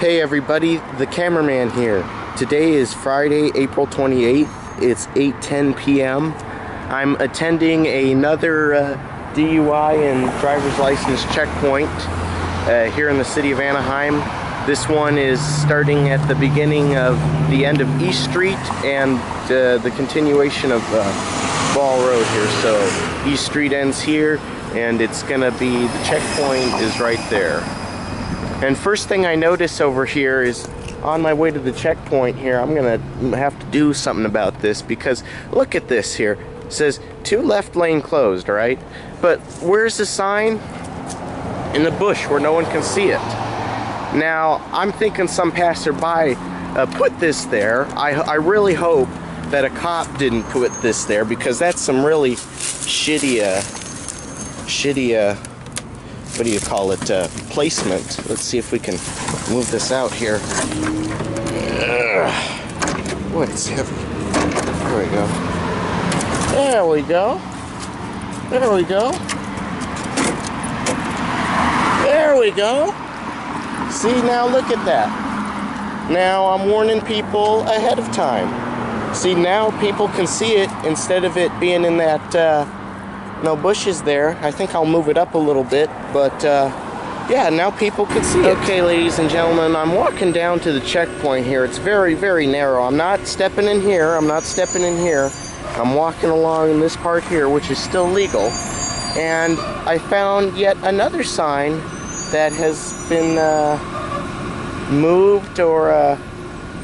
Hey everybody, the cameraman here. Today is Friday, April 28th. It's 8:10 p.m. I'm attending another DUI and driver's license checkpoint here in the city of Anaheim. This one is starting at the beginning of the end of East Street and the continuation of Ball Road here. So East Street ends here and it's gonna be, the checkpoint is right there. And first thing I notice over here is on my way to the checkpoint here, I'm gonna have to do something about this because look at this here. It says 2 left lane closed, right? But where's the sign? In the bush where no one can see it. Now, I'm thinking some passerby put this there. I really hope that a cop didn't put this there because that's some really shitty, what do you call it, placement. Let's see if we can move this out here. Boy, it's heavy. There we go. There we go. There we go. There we go. See, now look at that. Now I'm warning people ahead of time. See, now people can see it instead of it being in that no bushes there. I think I'll move it up a little bit, but yeah, now people can see it. Okay, ladies and gentlemen, I'm walking down to the checkpoint here. It's very, very narrow. I'm not stepping in here. I'm not stepping in here. I'm walking along in this part here, which is still legal. And I found yet another sign that has been moved or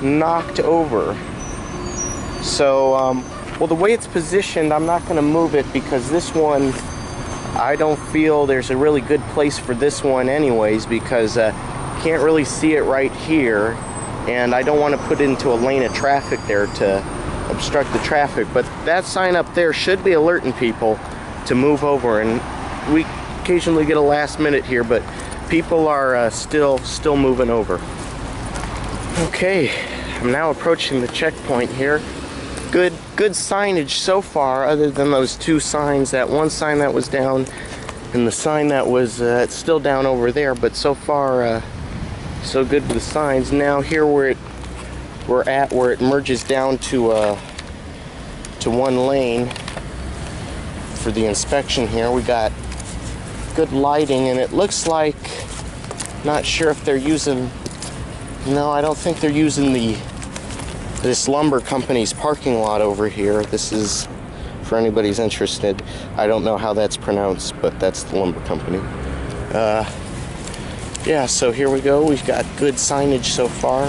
knocked over. So, well, the way it's positioned, I'm not going to move it because this one, I don't feel there's a really good place for this one anyways because can't really see it right here, and I don't want to put it into a lane of traffic there to obstruct the traffic. But that sign up there should be alerting people to move over, and we occasionally get a last minute here, but people are still moving over. Okay, I'm now approaching the checkpoint here. Good signage so far, other than those 2 signs. That one sign that was down and the sign that was it's still down over there, but so far so good with the signs. Now here where it merges down to 1 lane for the inspection here, we got good lighting, and it looks like, not sure if they're using, no, I don't think they're using this lumber company's parking lot over here. This is, for anybody who's interested, I don't know how that's pronounced, but that's the lumber company. Yeah, so here we go. We've got good signage so far.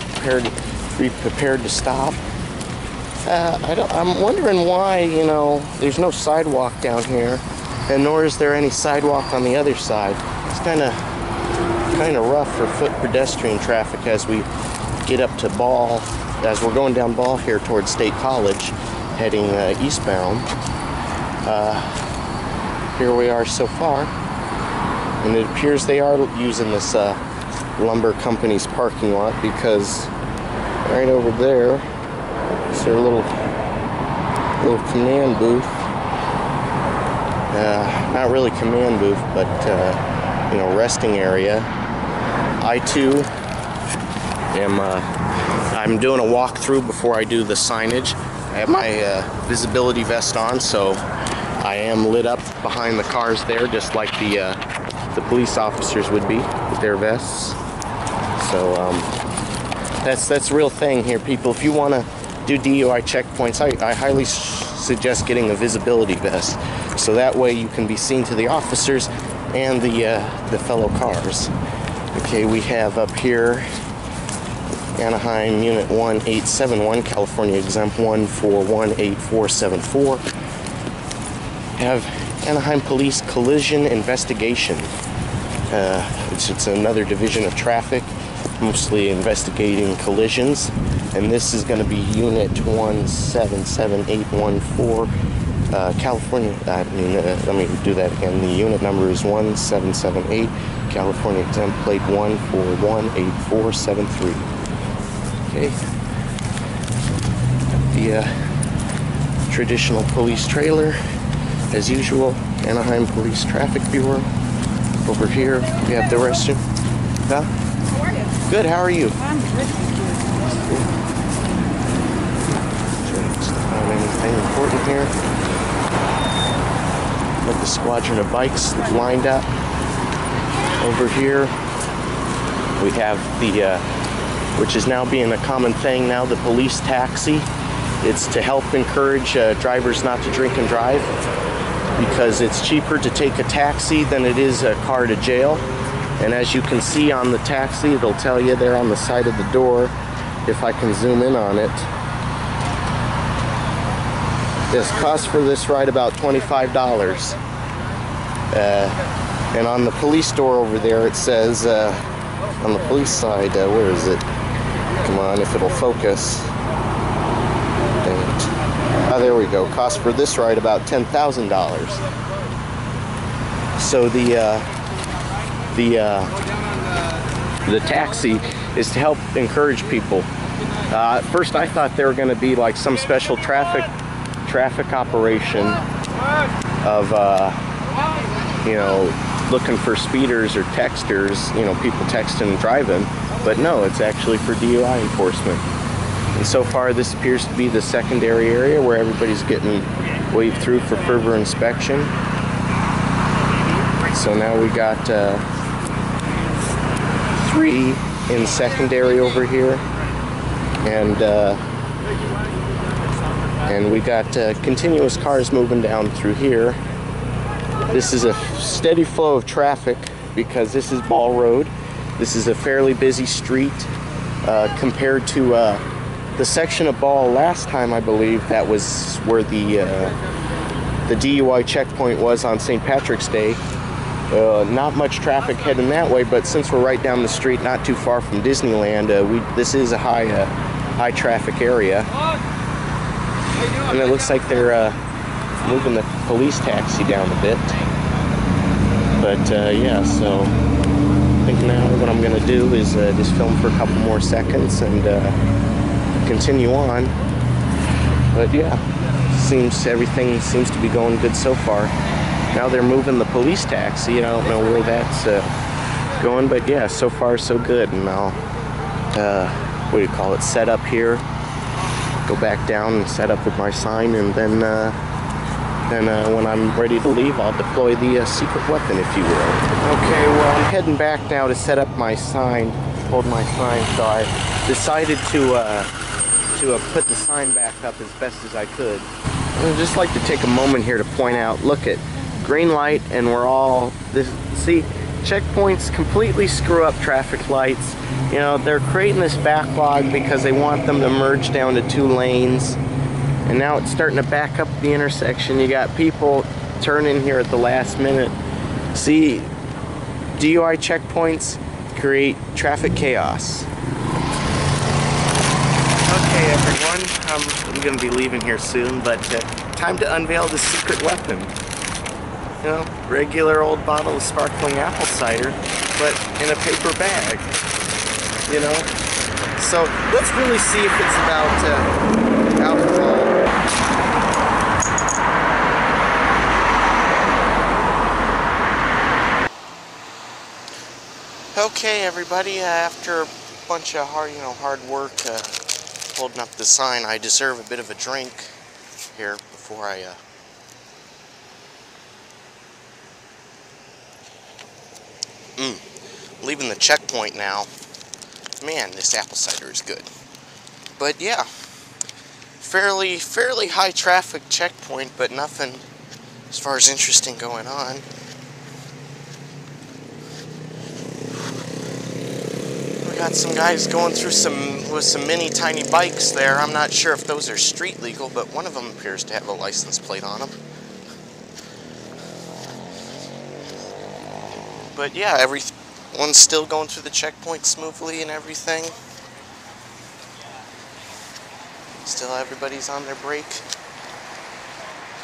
Be prepared to stop. I'm wondering why, you know, there's no sidewalk down here, and nor is there any sidewalk on the other side. It's kind of rough for foot pedestrian traffic as we get up to Ball. As we're going down Ball here towards State College, heading eastbound. Here we are so far, and it appears they are using this lumber company's parking lot because right over there is their little command booth. Not really command booth, but you know, resting area. I too am I'm doing a walkthrough before I do the signage. I have my visibility vest on, so I am lit up behind the cars there, just like the police officers would be with their vests. So that's the real thing here, people. If you want to do DUI checkpoints, I highly suggest getting a visibility vest, so that way you can be seen to the officers and the fellow cars. Okay, we have up here Anaheim Unit 1871, California Exempt 1418474. Have Anaheim Police Collision Investigation. It's another division of traffic, mostly investigating collisions. And this is going to be Unit 177814, California. Let me do that again. The unit number is 1778, California Exempt Plate 1418473. Okay, the traditional police trailer, as usual, Anaheim Police Traffic Bureau. Over here, we have the restroom. Huh? How are you? Good, how are you? I'm good. Anything important here? Got the squadron of bikes lined up. Over here, we have the, which is now being a common thing now, the police taxi. It's to help encourage drivers not to drink and drive, because it's cheaper to take a taxi than it is a car to jail. And as you can see on the taxi, it'll tell you there on the side of the door, if I can zoom in on it. This cost for this ride about $25. And on the police door over there, it says, on the police side, where is it? Come on, if it'll focus. Oh, there we go. Cost for this ride about $10,000. So the taxi is to help encourage people. At first, I thought they were going to be like some special traffic operation of you know, looking for speeders or texters, you know, people texting and driving. But no, it's actually for DUI enforcement. And so far, this appears to be the secondary area where everybody's getting waved through for further inspection. So now we got 3 in secondary over here, and we got continuous cars moving down through here. This is a steady flow of traffic because this is Ball Road. This is a fairly busy street compared to the section of Ball last time, I believe. That was where the DUI checkpoint was on St. Patrick's Day. Not much traffic heading that way, but since we're right down the street, not too far from Disneyland, this is a high traffic area. And it looks like they're moving the police taxi down a bit. But yeah, so I think now what I'm going to do is just film for a couple more seconds and continue on. But yeah, everything seems to be going good so far. Now they're moving the police taxi. I don't know where that's going, but yeah, so far so good. And I'll, what do you call it, set up here, go back down and set up with my sign, and then when I'm ready to leave, I'll deploy the secret weapon, if you will. Okay, well, I'm heading back now to set up my sign, hold my sign, so I decided to put the sign back up as best as I could. I'd just like to take a moment here to point out, look at green light, and we're all, see, checkpoints completely screw up traffic lights. You know, they're creating this backlog because they want them to merge down to 2 lanes. And now it's starting to back up the intersection. You got people turning here at the last minute. See, DUI checkpoints create traffic chaos. Okay, everyone, I'm going to be leaving here soon, but time to unveil the secret weapon. You know, regular old bottle of sparkling apple cider, but in a paper bag. You know, so let's really see if it's about alcohol. Okay, everybody, after a bunch of hard work holding up the sign, I deserve a bit of a drink here before I leaving the checkpoint now. Man, this apple cider is good. But yeah, fairly high traffic checkpoint, but nothing as far as interesting going on. We got some guys going through with some mini tiny bikes there. I'm not sure if those are street legal, but one of them appears to have a license plate on them. But yeah, everyone's still going through the checkpoint smoothly and everything. Still everybody's on their break.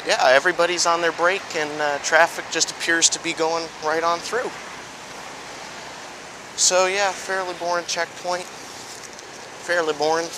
Yeah, everybody's on their break, and traffic just appears to be going right on through. So yeah, fairly boring checkpoint. Fairly boring.